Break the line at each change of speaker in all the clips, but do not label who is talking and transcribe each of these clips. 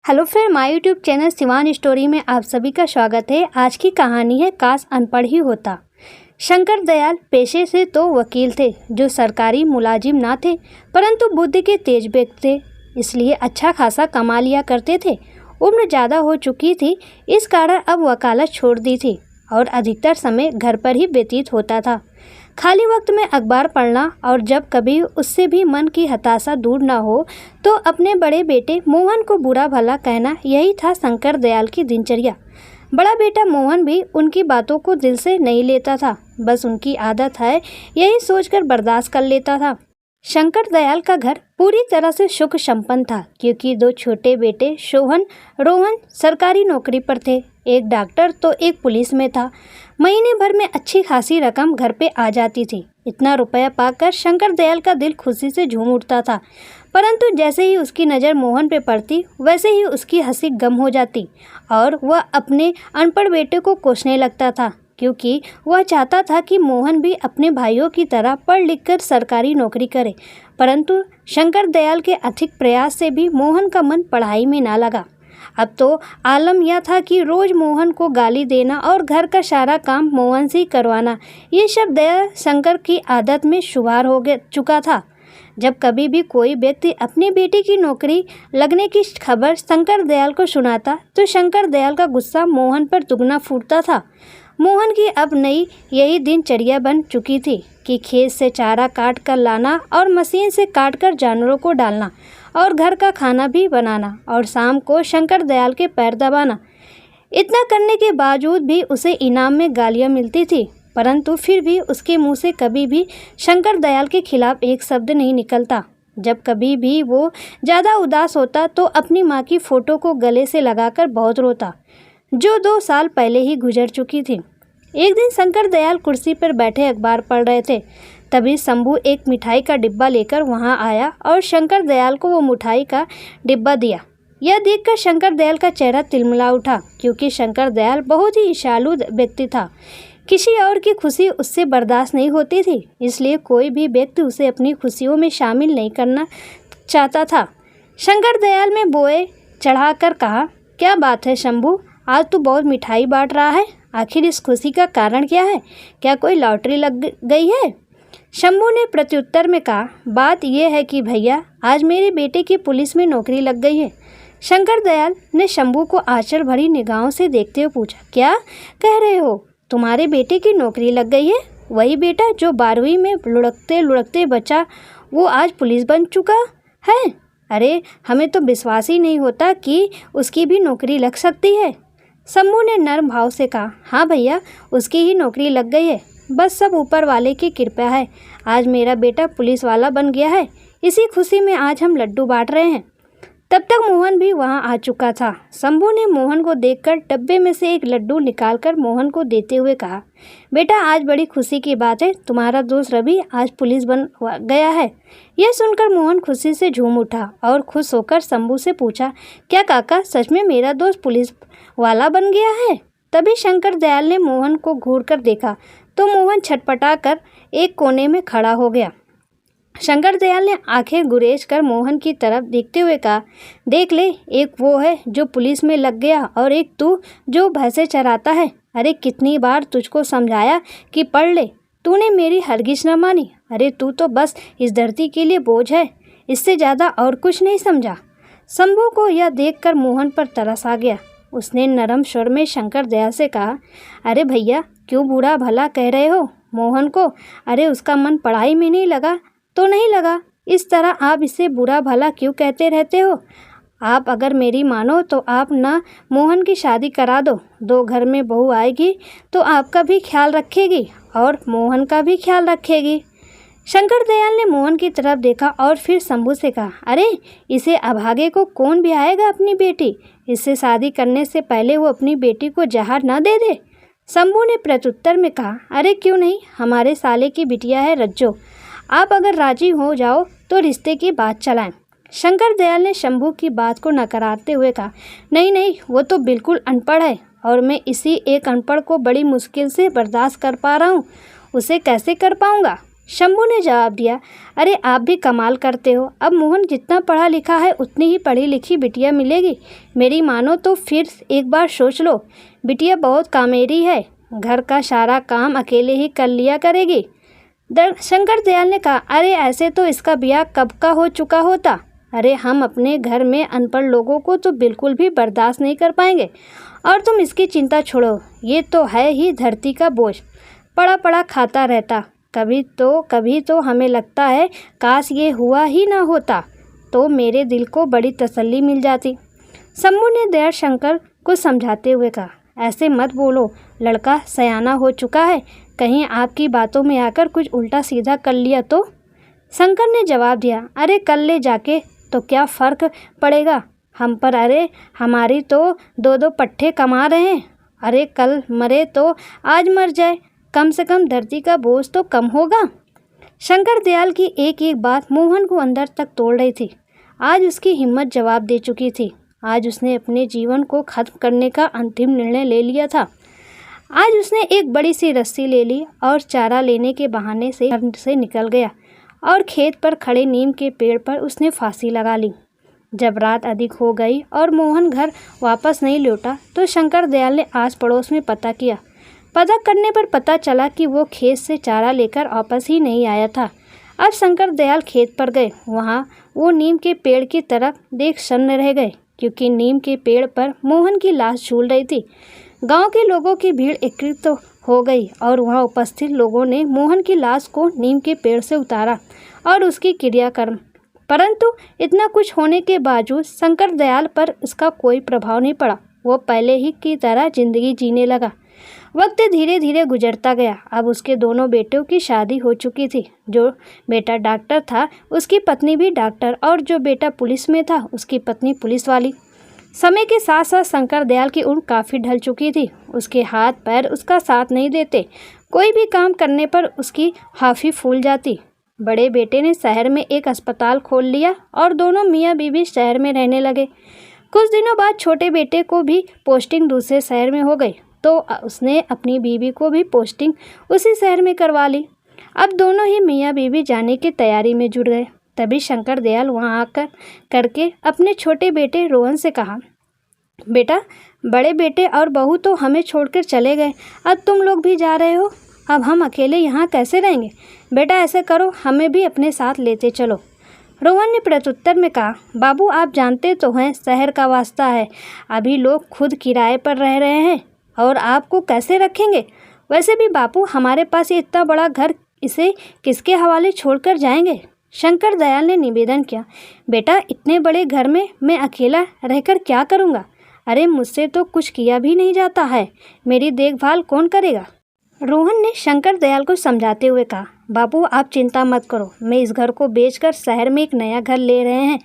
Hello friend, my YouTube channel Shivan story में आप सभी का स्वागत है। आज की कहानी है काश अनपढ़ ही होता। शंकर दयाल पेशे से तो वकील थे, जो सरकारी मुलाजिम ना थे, परंतु बुद्धि के तेज व्यक्ति थे, इसलिए अच्छा खासा कमा लिया करते थे। उम्र ज़्यादा हो चुकी थी, इस कारण अब वकालत छोड़ दी थी और अधिकतर समय घर पर ही व्यतीत होता था। खाली वक्त में अखबार पढ़ना और जब कभी उससे भी मन की हताशा दूर ना हो तो अपने बड़े बेटे मोहन को बुरा भला कहना, यही था शंकर दयाल की दिनचर्या। बड़ा बेटा मोहन भी उनकी बातों को दिल से नहीं लेता था, बस उनकी आदत है यही सोचकर बर्दाश्त कर लेता था। शंकर दयाल का घर पूरी तरह से सुख संपन्न था, क्योंकि दो छोटे बेटे सोहन रोहन सरकारी नौकरी पर थे। एक डॉक्टर तो एक पुलिस में था। महीने भर में अच्छी खासी रकम घर पे आ जाती थी। इतना रुपया पाकर शंकर दयाल का दिल खुशी से झूम उठता था, परंतु जैसे ही उसकी नज़र मोहन पे पड़ती, वैसे ही उसकी हंसी गम हो जाती और वह अपने अनपढ़ बेटे को कोसने लगता था, क्योंकि वह चाहता था कि मोहन भी अपने भाइयों की तरह पढ़ लिख कर सरकारी नौकरी करे। परंतु शंकर दयाल के अथक प्रयास से भी मोहन का मन पढ़ाई में ना लगा। अब तो आलम यह था कि रोज़ मोहन को गाली देना और घर का सारा काम मोहन से ही करवाना, ये सब दया शंकर की आदत में शुमार हो चुका था। जब कभी भी कोई व्यक्ति अपनी बेटी की नौकरी लगने की खबर शंकर दयाल को सुनाता, तो शंकर दयाल का गुस्सा मोहन पर दुगना फूटता था। मोहन की अब नई यही दिनचर्या बन चुकी थी कि खेत से चारा काट कर लाना और मशीन से काट कर जानवरों को डालना और घर का खाना भी बनाना और शाम को शंकर दयाल के पैर दबाना। इतना करने के बावजूद भी उसे इनाम में गालियां मिलती थी, परंतु फिर भी उसके मुंह से कभी भी शंकर दयाल के खिलाफ एक शब्द नहीं निकलता। जब कभी भी वो ज़्यादा उदास होता तो अपनी माँ की फ़ोटो को गले से लगाकर बहुत रोता, जो 2 साल पहले ही गुजर चुकी थी। एक दिन शंकर दयाल कुर्सी पर बैठे अखबार पढ़ रहे थे, तभी शंभू एक मिठाई का डिब्बा लेकर वहां आया और शंकर दयाल को वो मिठाई का डिब्बा दिया। यह देखकर शंकर दयाल का चेहरा तिलमिला उठा, क्योंकि शंकर दयाल बहुत ही ईर्ष्यालु व्यक्ति था। किसी और की खुशी उससे बर्दाश्त नहीं होती थी, इसलिए कोई भी व्यक्ति उसे अपनी खुशियों में शामिल नहीं करना चाहता था। शंकर दयाल में बोए चढ़ाकर कहा, क्या बात है शंभू, आज तू बहुत मिठाई बांट रहा है। आखिर इस खुशी का कारण क्या है? क्या कोई लॉटरी लग गई है? शंभू ने प्रत्युत्तर में कहा, बात यह है कि भैया, आज मेरे बेटे की पुलिस में नौकरी लग गई है। शंकर दयाल ने शंभू को आश्चर्य भरी निगाहों से देखते हुए पूछा, क्या कह रहे हो? तुम्हारे बेटे की नौकरी लग गई है? वही बेटा जो 12वीं में लुढ़कते लुढ़कते बचा, वो आज पुलिस बन चुका है? अरे, हमें तो विश्वास ही नहीं होता कि उसकी भी नौकरी लग सकती है। शंभू ने नर्म भाव से कहा, हाँ भैया, उसकी ही नौकरी लग गई है, बस सब ऊपर वाले की कृपा है। आज मेरा बेटा पुलिस वाला बन गया है, इसी खुशी में आज हम लड्डू बांट रहे हैं। तब तक मोहन भी वहां आ चुका था। शंभू ने मोहन को देखकर डब्बे में से एक लड्डू निकालकर मोहन को देते हुए कहा, बेटा, आज बड़ी खुशी की बात है, तुम्हारा दोस्त रवि आज पुलिस बन गया है। यह सुनकर मोहन खुशी से झूम उठा और खुश होकर शंभू से पूछा, क्या काका, सच में मेरा दोस्त पुलिस वाला बन गया है? तभी शंकर दयाल ने मोहन को घूर कर देखा तो मोहन छटपटा कर एक कोने में खड़ा हो गया। शंकर दयाल ने आंखें गुरेज कर मोहन की तरफ देखते हुए कहा, देख ले, एक वो है जो पुलिस में लग गया और एक तू जो भैंसे चराता है। अरे, कितनी बार तुझको समझाया कि पढ़ ले, तूने मेरी हरगिज न मानी। अरे, तू तो बस इस धरती के लिए बोझ है, इससे ज़्यादा और कुछ नहीं समझा। शंभू को यह देखकर मोहन पर तरस आ गया। उसने नरम स्वर में शंकर दयाल से कहा, अरे भैया, क्यों बुरा भला कह रहे हो मोहन को? अरे, उसका मन पढ़ाई में नहीं लगा तो नहीं लगा, इस तरह आप इसे बुरा भला क्यों कहते रहते हो? आप अगर मेरी मानो तो आप ना मोहन की शादी करा दो। 2 घर में बहू आएगी तो आपका भी ख्याल रखेगी और मोहन का भी ख्याल रखेगी। शंकर दयाल ने मोहन की तरफ देखा और फिर शंभू से कहा, अरे, इसे अभागे को कौन ब्याहेगा अपनी बेटी? इससे शादी करने से पहले वो अपनी बेटी को जहर ना दे दे। शंभू ने प्रत्युत्तर में कहा, अरे क्यों नहीं, हमारे साले की बिटिया है रज्जो, आप अगर राजी हो जाओ तो रिश्ते की बात चलाएं। शंकर दयाल ने शंभू की बात को नकाराते हुए कहा, नहीं नहीं, वो तो बिल्कुल अनपढ़ है और मैं इसी एक अनपढ़ को बड़ी मुश्किल से बर्दाश्त कर पा रहा हूँ, उसे कैसे कर पाऊँगा? शंभू ने जवाब दिया, अरे आप भी कमाल करते हो। अब मोहन जितना पढ़ा लिखा है उतनी ही पढ़ी लिखी बिटिया मिलेगी। मेरी मानो तो फिर एक बार सोच लो। बिटिया बहुत कामेरी है, घर का सारा काम अकेले ही कर लिया करेगी। शंकर दयाल ने कहा, अरे ऐसे तो इसका ब्याह कब का हो चुका होता। अरे हम अपने घर में अनपढ़ लोगों को तो बिल्कुल भी बर्दाश्त नहीं कर पाएंगे। और तुम इसकी चिंता छोड़ो, ये तो है ही धरती का बोझ, पड़ा पड़ा खाता रहता। कभी तो हमें लगता है काश ये हुआ ही ना होता तो मेरे दिल को बड़ी तसल्ली मिल जाती। शंभू ने दयाल शंकर को समझाते हुए कहा, ऐसे मत बोलो, लड़का सयाना हो चुका है, कहीं आपकी बातों में आकर कुछ उल्टा सीधा कर लिया तो। शंकर ने जवाब दिया, अरे कर ले जाके तो क्या फ़र्क पड़ेगा हम पर। अरे हमारी तो दो दो पट्टे कमा रहे हैं। अरे कल मरे तो आज मर जाए, कम से कम धरती का बोझ तो कम होगा। शंकर दयाल की एक एक बात मोहन को अंदर तक तोड़ रही थी। आज उसकी हिम्मत जवाब दे चुकी थी। आज उसने अपने जीवन को खत्म करने का अंतिम निर्णय ले लिया था। आज उसने एक बड़ी सी रस्सी ले ली और चारा लेने के बहाने से निकल गया और खेत पर खड़े नीम के पेड़ पर उसने फांसी लगा ली। जब रात अधिक हो गई और मोहन घर वापस नहीं लौटा तो शंकर दयाल ने आस पड़ोस में पता किया। पता करने पर पता चला कि वो खेत से चारा लेकर वापस ही नहीं आया था। अब शंकर दयाल खेत पर गए। वहाँ वो नीम के पेड़ की तरफ देख सन्न रह गए, क्योंकि नीम के पेड़ पर मोहन की लाश झूल रही थी। गांव के लोगों की भीड़ एकत्रित हो गई और वहाँ उपस्थित लोगों ने मोहन की लाश को नीम के पेड़ से उतारा और उसकी क्रियाकर्म, परंतु इतना कुछ होने के बावजूद शंकर दयाल पर इसका कोई प्रभाव नहीं पड़ा। वो पहले ही की तरह जिंदगी जीने लगा। वक्त धीरे धीरे गुजरता गया। अब उसके दोनों बेटों की शादी हो चुकी थी। जो बेटा डॉक्टर था उसकी पत्नी भी डॉक्टर, और जो बेटा पुलिस में था उसकी पत्नी पुलिस वाली। समय के साथ साथ शंकर दयाल की उम्र काफ़ी ढल चुकी थी। उसके हाथ पैर उसका साथ नहीं देते। कोई भी काम करने पर उसकी हाफी फूल जाती। बड़े बेटे ने शहर में एक अस्पताल खोल लिया और दोनों मियाँ बीवी शहर में रहने लगे। कुछ दिनों बाद छोटे बेटे को भी पोस्टिंग दूसरे शहर में हो गई तो उसने अपनी बीवी को भी पोस्टिंग उसी शहर में करवा ली। अब दोनों ही मियाँ बीवी जाने की तैयारी में जुट गए। तभी शंकर दयाल वहाँ आकर करके अपने छोटे बेटे रोहन से कहा, बेटा, बड़े बेटे और बहू तो हमें छोड़कर चले गए, अब तुम लोग भी जा रहे हो। अब हम अकेले यहाँ कैसे रहेंगे? बेटा ऐसे करो, हमें भी अपने साथ लेते चलो। रोहन ने प्रत्युत्तर में कहा, बाबू आप जानते तो हैं शहर का वास्ता है, अभी लोग खुद किराए पर रह रहे हैं और आपको कैसे रखेंगे? वैसे भी बापू हमारे पास ये इतना बड़ा घर, इसे किसके हवाले छोड़कर जाएंगे? शंकर दयाल ने निवेदन किया, बेटा इतने बड़े घर में मैं अकेला रहकर क्या करूँगा? अरे मुझसे तो कुछ किया भी नहीं जाता है, मेरी देखभाल कौन करेगा? रोहन ने शंकर दयाल को समझाते हुए कहा, बाबू आप चिंता मत करो, मैं इस घर को बेचकर शहर में एक नया घर ले रहे हैं,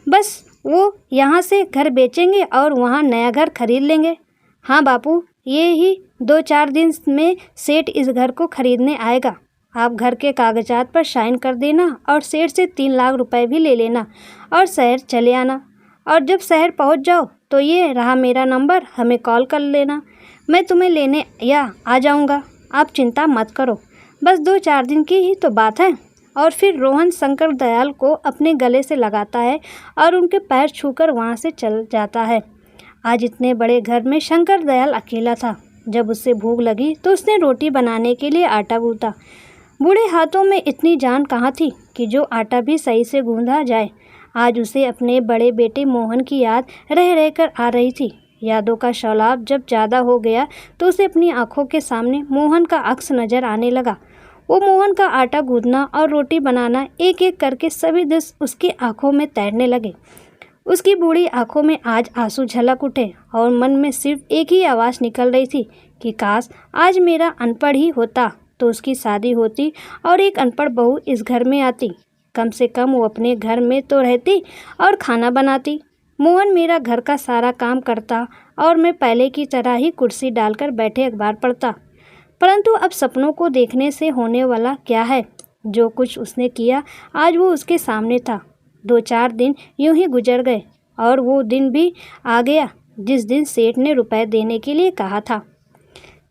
बस वो यहाँ से घर बेचेंगे और वहाँ नया घर खरीद लेंगे। हाँ बापू, ये ही 2-4 दिन में सेठ इस घर को खरीदने आएगा। आप घर के कागजात पर साइन कर देना और सेठ से 3 लाख रुपए भी ले लेना और शहर चले आना। और जब शहर पहुंच जाओ तो ये रहा मेरा नंबर, हमें कॉल कर लेना, मैं तुम्हें लेने या आ जाऊंगा। आप चिंता मत करो, बस 2-4 दिन की ही तो बात है। और फिर रोहन शंकर दयाल को अपने गले से लगाता है और उनके पैर छूकर वहाँ से चल जाता है। आज इतने बड़े घर में शंकर दयाल अकेला था। जब उससे भूख लगी तो उसने रोटी बनाने के लिए आटा गूंथा। बूढ़े हाथों में इतनी जान कहाँ थी कि जो आटा भी सही से गूंधा जाए। आज उसे अपने बड़े बेटे मोहन की याद रह रहकर आ रही थी। यादों का सैलाब जब ज़्यादा हो गया तो उसे अपनी आंखों के सामने मोहन का अक्स नज़र आने लगा। वो मोहन का आटा गूंथना और रोटी बनाना एक एक करके सभी दृश्य उसकी आंखों में तैरने लगे। उसकी बूढ़ी आंखों में आज आंसू झलक उठे और मन में सिर्फ एक ही आवाज़ निकल रही थी कि काश आज मेरा अनपढ़ ही होता तो उसकी शादी होती और एक अनपढ़ बहू इस घर में आती। कम से कम वो अपने घर में तो रहती और खाना बनाती। मोहन मेरा घर का सारा काम करता और मैं पहले की तरह ही कुर्सी डालकर बैठे अखबार पढ़ता। परंतु अब सपनों को देखने से होने वाला क्या है? जो कुछ उसने किया आज वो उसके सामने था। 2-4 दिन यूं ही गुजर गए और वो दिन भी आ गया जिस दिन सेठ ने रुपए देने के लिए कहा था।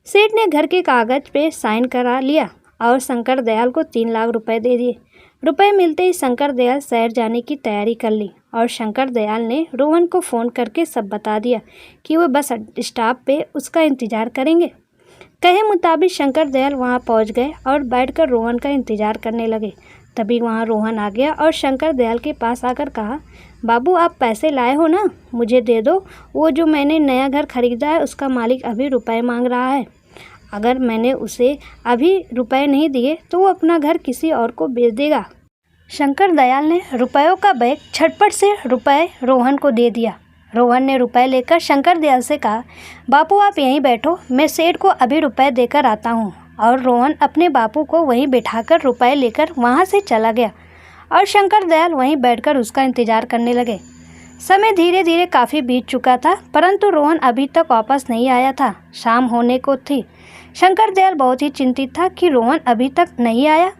सेठ ने घर के कागज़ पे साइन करा लिया और शंकर दयाल को 3 लाख रुपए दे दिए। रुपए मिलते ही शंकर दयाल शहर जाने की तैयारी कर ली और शंकर दयाल ने रोहन को फ़ोन करके सब बता दिया कि वो बस स्टॉप पे उसका इंतज़ार करेंगे। कहे मुताबिक शंकर दयाल वहाँ पहुँच गए और बैठकर रोहन का इंतज़ार करने लगे। तभी वहाँ रोहन आ गया और शंकर दयाल के पास आकर कहा, बाबू आप पैसे लाए हो ना, मुझे दे दो। वो जो मैंने नया घर खरीदा है उसका मालिक अभी रुपए मांग रहा है। अगर मैंने उसे अभी रुपए नहीं दिए तो वो अपना घर किसी और को बेच देगा। शंकर दयाल ने रुपयों का बैग झटपट से रुपए रोहन को दे दिया। रोहन ने रुपए लेकर शंकर दयाल से कहा, बापू आप यहीं बैठो, मैं सेठ को अभी रुपए देकर आता हूँ। और रोहन अपने बापू को वहीं बिठाकर रुपए लेकर वहाँ से चला गया और शंकर दयाल वहीं बैठकर उसका इंतज़ार करने लगे। समय धीरे धीरे काफ़ी बीत चुका था, परंतु रोहन अभी तक वापस नहीं आया था। शाम होने को थी। शंकर दयाल बहुत ही चिंतित था कि रोहन अभी तक नहीं आया।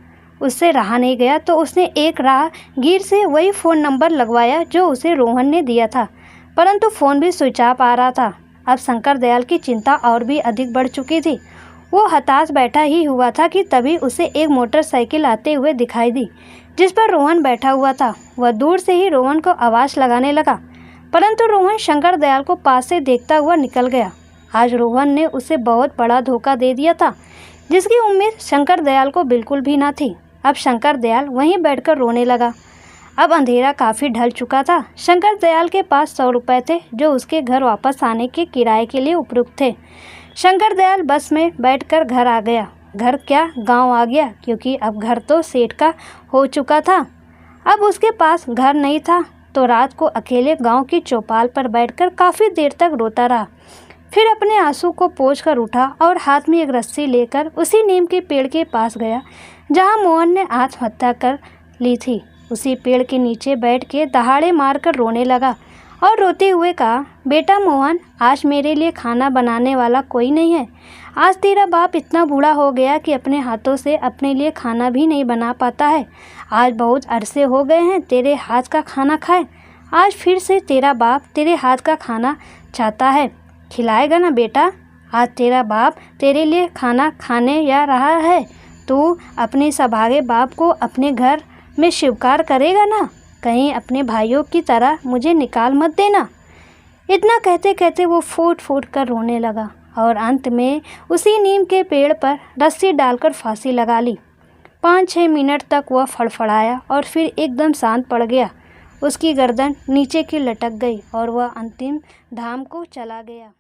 उससे रहा नहीं गया तो उसने एक राहगीर से वही फ़ोन नंबर लगवाया जो उसे रोहन ने दिया था, परंतु फ़ोन भी स्विच ऑफ आ रहा था। अब शंकर दयाल की चिंता और भी अधिक बढ़ चुकी थी। वो हताश बैठा ही हुआ था कि तभी उसे एक मोटरसाइकिल आते हुए दिखाई दी जिस पर रोहन बैठा हुआ था। वह दूर से ही रोहन को आवाज़ लगाने लगा, परंतु रोहन शंकर दयाल को पास से देखता हुआ निकल गया। आज रोहन ने उसे बहुत बड़ा धोखा दे दिया था जिसकी उम्मीद शंकर दयाल को बिल्कुल भी ना थी। अब शंकर दयाल वहीं बैठकर रोने लगा। अब अंधेरा काफ़ी ढल चुका था। शंकर दयाल के पास 100 रुपये थे जो उसके घर वापस आने के किराए के लिए उपयुक्त थे। शंकर दयाल बस में बैठकर घर आ गया। घर क्या, गांव आ गया, क्योंकि अब घर तो सेठ का हो चुका था। अब उसके पास घर नहीं था तो रात को अकेले गांव की चौपाल पर बैठकर काफ़ी देर तक रोता रहा। फिर अपने आंसू को पोंछ कर उठा और हाथ में एक रस्सी लेकर उसी नीम के पेड़ के पास गया जहां मोहन ने आत्महत्या कर ली थी। उसी पेड़ के नीचे बैठ के दहाड़े मारकर रोने लगा और रोते हुए कहा, बेटा मोहन, आज मेरे लिए खाना बनाने वाला कोई नहीं है। आज तेरा बाप इतना बूढ़ा हो गया कि अपने हाथों से अपने लिए खाना भी नहीं बना पाता है। आज बहुत अरसे हो गए हैं तेरे हाथ का खाना खाए। आज फिर से तेरा बाप तेरे हाथ का खाना चाहता है। खिलाएगा ना बेटा? आज तेरा बाप तेरे लिए खाना खाने जा रहा है। तू अपने सभागे बाप को अपने घर में स्वीकार करेगा ना? कहीं अपने भाइयों की तरह मुझे निकाल मत देना। इतना कहते कहते वो फूट फूट कर रोने लगा और अंत में उसी नीम के पेड़ पर रस्सी डालकर फांसी लगा ली। 5-6 मिनट तक वह फड़फड़ाया और फिर एकदम शांत पड़ गया। उसकी गर्दन नीचे की लटक गई और वह अंतिम धाम को चला गया।